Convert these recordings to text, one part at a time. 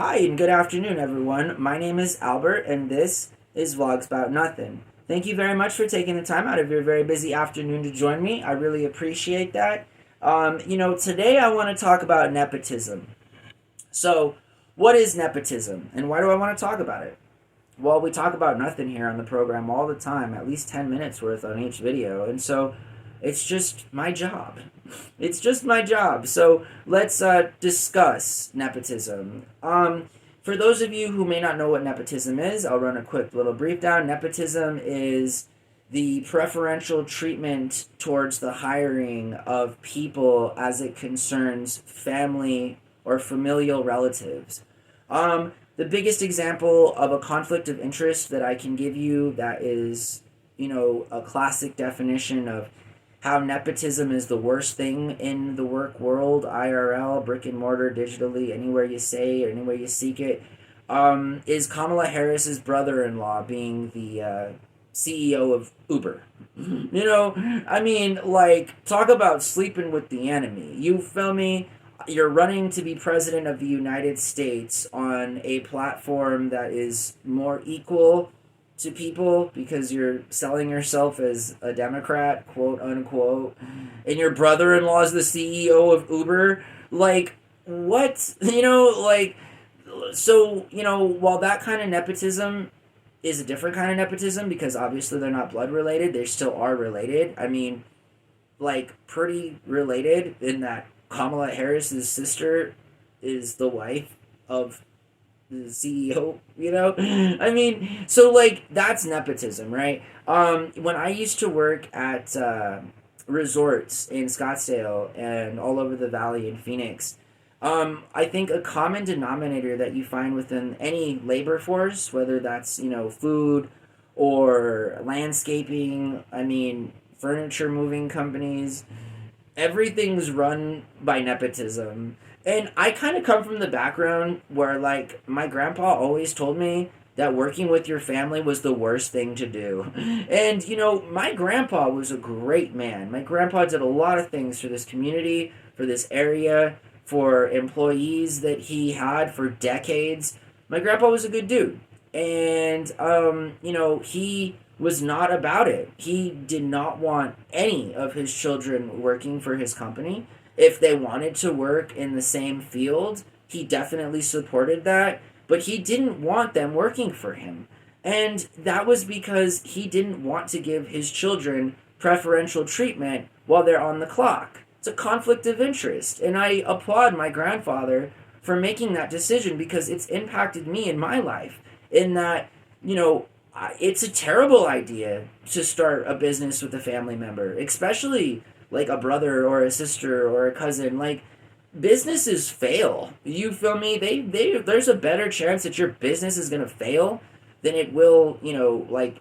Hi and good afternoon, everyone. My name is Albert, and this is VlogsBoutNothin. Thank you very much for taking the time out of your very busy afternoon to join me. I really appreciate that. Today I want to talk about nepotism. So, what is nepotism, and why do I want to talk about it? Well, we talk about nothing here on the program all the time, at least 10 minutes worth on each video, and so it's just my job. It's just my job. So let's discuss nepotism. For those of you who may not know what nepotism is, I'll run a quick little brief down. Nepotism is the preferential treatment towards the hiring of people as it concerns family or familial relatives. The biggest example of a conflict of interest that I can give you that is, a classic definition of how nepotism is the worst thing in the work world, IRL, brick and mortar, digitally, anywhere you say, anywhere you seek it, is Kamala Harris's brother-in-law being the CEO of Uber. Talk about sleeping with the enemy. You feel me? You're running to be president of the United States on a platform that is more equal to people because you're selling yourself as a Democrat, quote unquote, and your brother-in-law is the CEO of Uber. Like, what? While that kind of nepotism is a different kind of nepotism because obviously they're not blood related, they still are related. Pretty related in that Kamala Harris's sister is the wife of the CEO, that's nepotism, right? When I used to work at resorts in Scottsdale and all over the valley in Phoenix, I think a common denominator that you find within any labor force, whether that's, food or landscaping, furniture moving companies, everything's run by nepotism. And I kind of come from the background where, my grandpa always told me that working with your family was the worst thing to do. And, my grandpa was a great man. My grandpa did a lot of things for this community, for this area, for employees that he had for decades. My grandpa was a good dude. And, he was not about it. He did not want any of his children working for his company. If they wanted to work in the same field, he definitely supported that, but he didn't want them working for him. And that was because he didn't want to give his children preferential treatment while they're on the clock. It's a conflict of interest, and I applaud my grandfather for making that decision because it's impacted me in my life in that, it's a terrible idea to start a business with a family member, especially like a brother or a sister or a cousin. Businesses fail. You feel me? There's a better chance that your business is gonna fail than it will,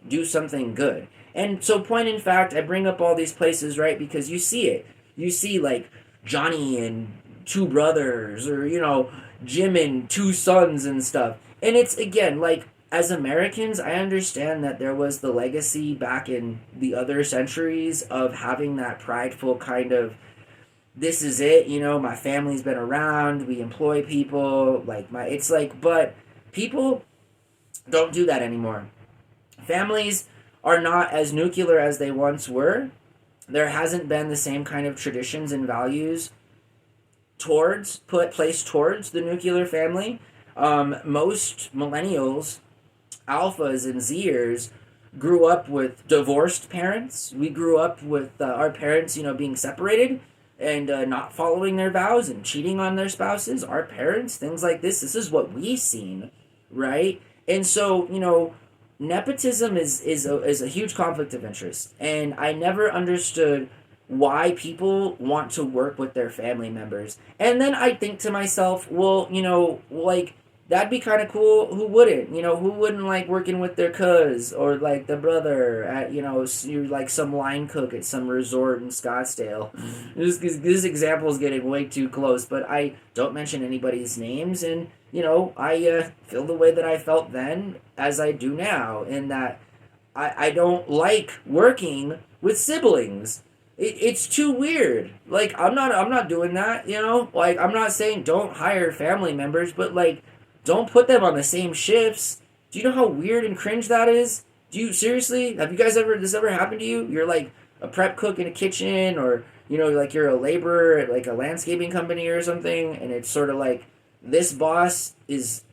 do something good. And so, point in fact, I bring up all these places, right? Because you see it. You see Johnny and two brothers, or Jim and two sons and stuff. And it's again as Americans, I understand that there was the legacy back in the other centuries of having that prideful kind of, this is it, my family's been around, we employ people, but people don't do that anymore. Families are not as nuclear as they once were. There hasn't been the same kind of traditions and values placed towards the nuclear family. Most millennials, alphas and zers, grew up with divorced parents. We grew up with our parents, being separated and not following their vows and cheating on their spouses. Our parents, things like this. This is what we've seen, right? And so, nepotism is a huge conflict of interest. And I never understood why people want to work with their family members. And then I think to myself, well, that'd be kind of cool. Who wouldn't? Who wouldn't like working with their cuz or the brother at, you're some line cook at some resort in Scottsdale. This example is getting way too close, but I don't mention anybody's names. And, I feel the way that I felt then as I do now, in that I don't like working with siblings. It's too weird. I'm not doing that, I'm not saying don't hire family members, but don't put them on the same shifts. Do you know how weird and cringe that is? Do you seriously? Have you guys this ever happened to you? You're like a prep cook in a kitchen, or like you're a laborer at like a landscaping company or something, and it's sort of like this boss is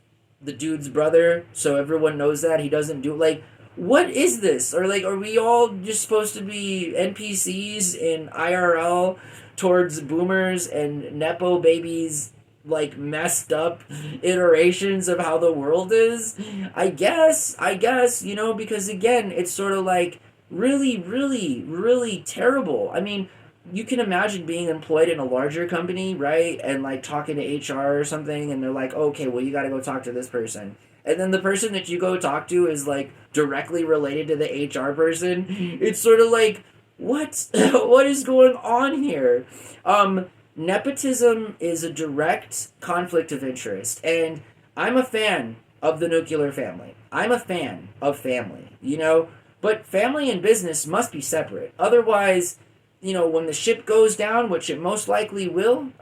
the dude's brother, so everyone knows that he doesn't do like. What is this? Or like, are we all just supposed to be NPCs in IRL towards boomers and nepo babies, like messed up iterations of how the world is? I guess, because again, it's sort of like really, really, really terrible. I mean, you can imagine being employed in a larger company, right? And like talking to HR or something, and they're like, okay, well, you got to go talk to this person. And then the person that you go talk to is like directly related to the HR person. It's sort of like, what? What is going on here? Nepotism is a direct conflict of interest. And I'm a fan of the nuclear family. I'm a fan of family, But family and business must be separate. Otherwise, when the ship goes down, which it most likely will,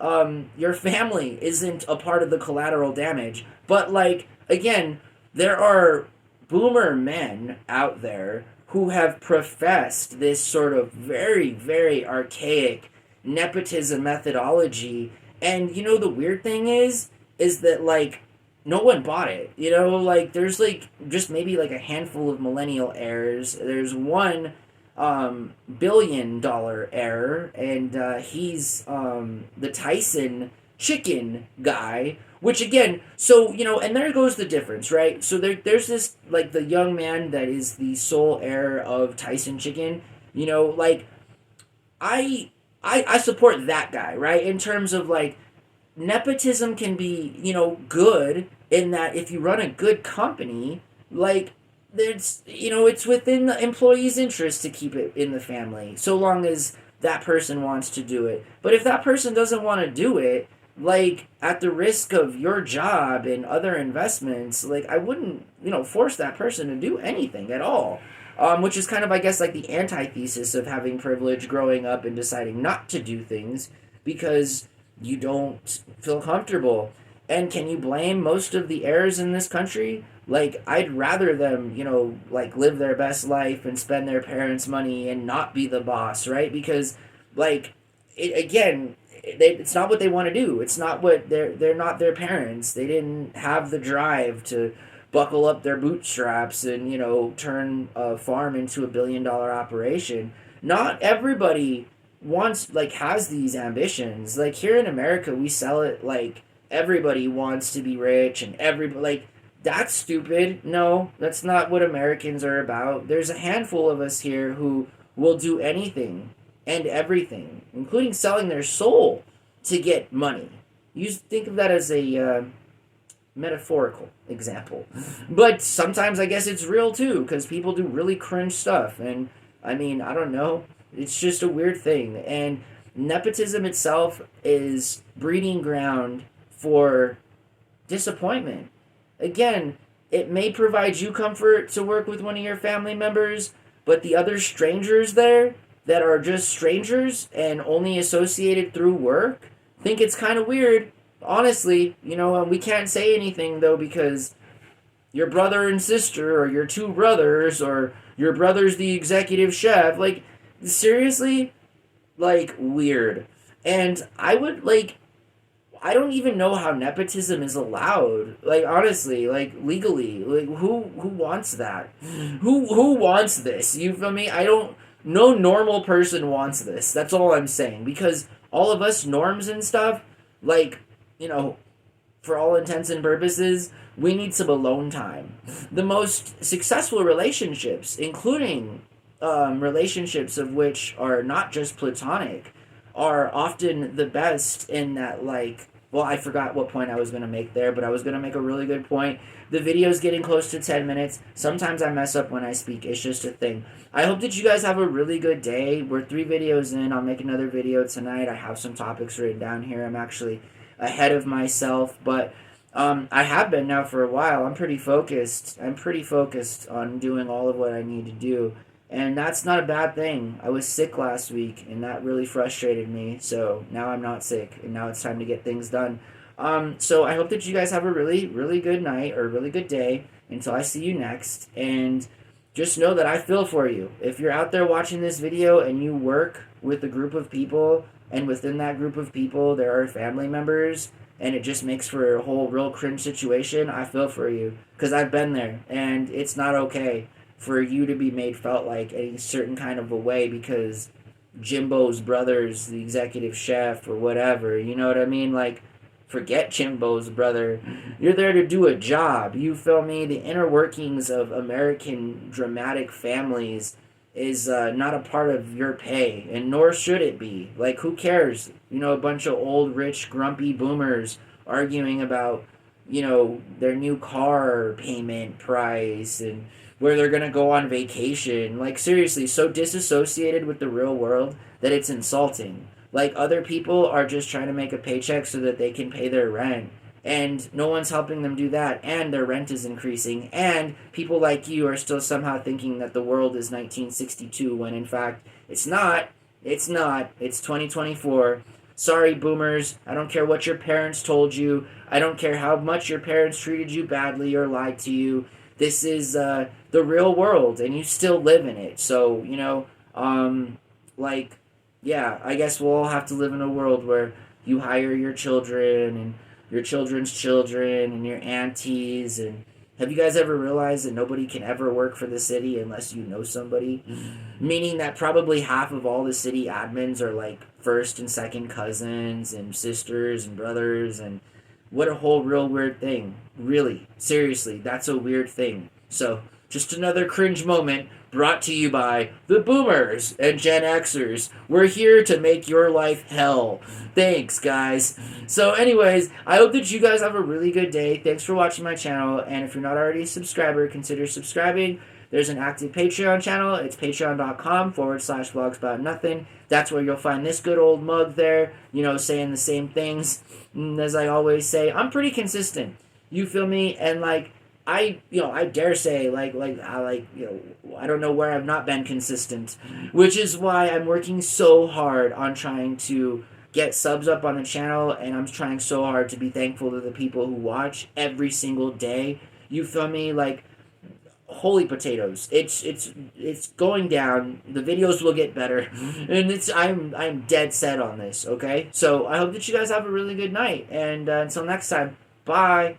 your family isn't a part of the collateral damage. But, like, again, there are boomer men out there who have professed this sort of very, very archaic nepotism methodology. And, the weird thing is that, like, no one bought it. Like, there's, like, just maybe, like, a handful of millennial heirs. There's one $1 billion heir, and he's the Tyson chicken guy, which again, so and there goes the difference, right? So there's this, like, the young man that is the sole heir of Tyson chicken, like I support that guy, right? In terms of, like, nepotism can be good in that if you run a good company, like, it's within the employee's interest to keep it in the family, so long as that person wants to do it. But if that person doesn't want to do it, like, at the risk of your job and other investments, like, I wouldn't, force that person to do anything at all. Which is kind of, I guess, like the antithesis of having privilege growing up and deciding not to do things because you don't feel comfortable. And can you blame most of the heirs in this country? Like, I'd rather them, like, live their best life and spend their parents' money and not be the boss, right? Because, like, it's not what they want to do. It's not what they're not their parents. They didn't have the drive to buckle up their bootstraps and, turn a farm into a $1 billion operation. Not everybody has these ambitions. Like, here in America, we sell it like everybody wants to be rich and everybody, like, that's stupid. No, that's not what Americans are about. There's a handful of us here who will do anything and everything, including selling their soul to get money. You think of that as a metaphorical example. But sometimes I guess it's real too, because people do really cringe stuff. And, I mean, I don't know. It's just a weird thing. And nepotism itself is breeding ground for disappointment. Again, it may provide you comfort to work with one of your family members, but the other strangers there that are just strangers and only associated through work think it's kind of weird. Honestly, we can't say anything, though, because your brother and sister, or your two brothers, or your brother's the executive chef. Like, seriously? Like, weird. And I would, like, I don't even know how nepotism is allowed. Like, honestly, like, legally. Like, who wants that? Who wants this? You feel me? No normal person wants this. That's all I'm saying. Because all of us norms and stuff, like, for all intents and purposes, we need some alone time. The most successful relationships, including relationships of which are not just platonic, are often the best in that, like, well, I forgot what point I was going to make there, but I was going to make a really good point. The video's getting close to 10 minutes. Sometimes I mess up when I speak. It's just a thing. I hope that you guys have a really good day. We're 3 videos in. I'll make another video tonight. I have some topics written down here. I'm actually ahead of myself, but I have been now for a while. I'm pretty focused. I'm pretty focused on doing all of what I need to do. And that's not a bad thing. I was sick last week, and that really frustrated me. So now I'm not sick, and now it's time to get things done. So I hope that you guys have a really, really good night or a really good day until I see you next. And just know that I feel for you. If you're out there watching this video and you work with a group of people, and within that group of people there are family members, and it just makes for a whole real cringe situation, I feel for you. Because I've been there, and it's not okay for you to be made felt like a certain kind of a way because Jimbo's brother's the executive chef or whatever. You know what I mean? Like, forget Jimbo's brother. You're there to do a job. You feel me? The inner workings of American dramatic families is not a part of your pay, and nor should it be. Like, who cares? You know, a bunch of old, rich, grumpy boomers arguing about, you know, their new car payment price and where they're gonna go on vacation. Like, seriously, so disassociated with the real world that it's insulting. Like, other people are just trying to make a paycheck so that they can pay their rent. And no one's helping them do that. And their rent is increasing. And people like you are still somehow thinking that the world is 1962 when in fact it's not. It's not. It's 2024. Sorry, boomers. I don't care what your parents told you. I don't care how much your parents treated you badly or lied to you. This is the real world, and you still live in it. So, you know, like, yeah, I guess we'll all have to live in a world where you hire your children and your children's children and your aunties. And have you guys ever realized that nobody can ever work for the city unless you know somebody? Meaning that probably half of all the city admins are like first and second cousins and sisters and brothers. And what a whole real weird thing. Really, seriously, that's a weird thing. So, just another cringe moment brought to you by the Boomers and Gen Xers. We're here to make your life hell. Thanks, guys. So anyways, I hope that you guys have a really good day. Thanks for watching my channel. And if you're not already a subscriber, consider subscribing. There's an active Patreon channel. It's patreon.com/VlogsBoutNothin. That's where you'll find this good old mug there, you know, saying the same things. As I always say, I'm pretty consistent. You feel me? And like, I dare say, I don't know where I've not been consistent, which is why I'm working so hard on trying to get subs up on the channel, and I'm trying so hard to be thankful to the people who watch every single day. You feel me? Like, holy potatoes. It's going down. The videos will get better, and I'm dead set on this. Okay, so I hope that you guys have a really good night, and until next time, bye.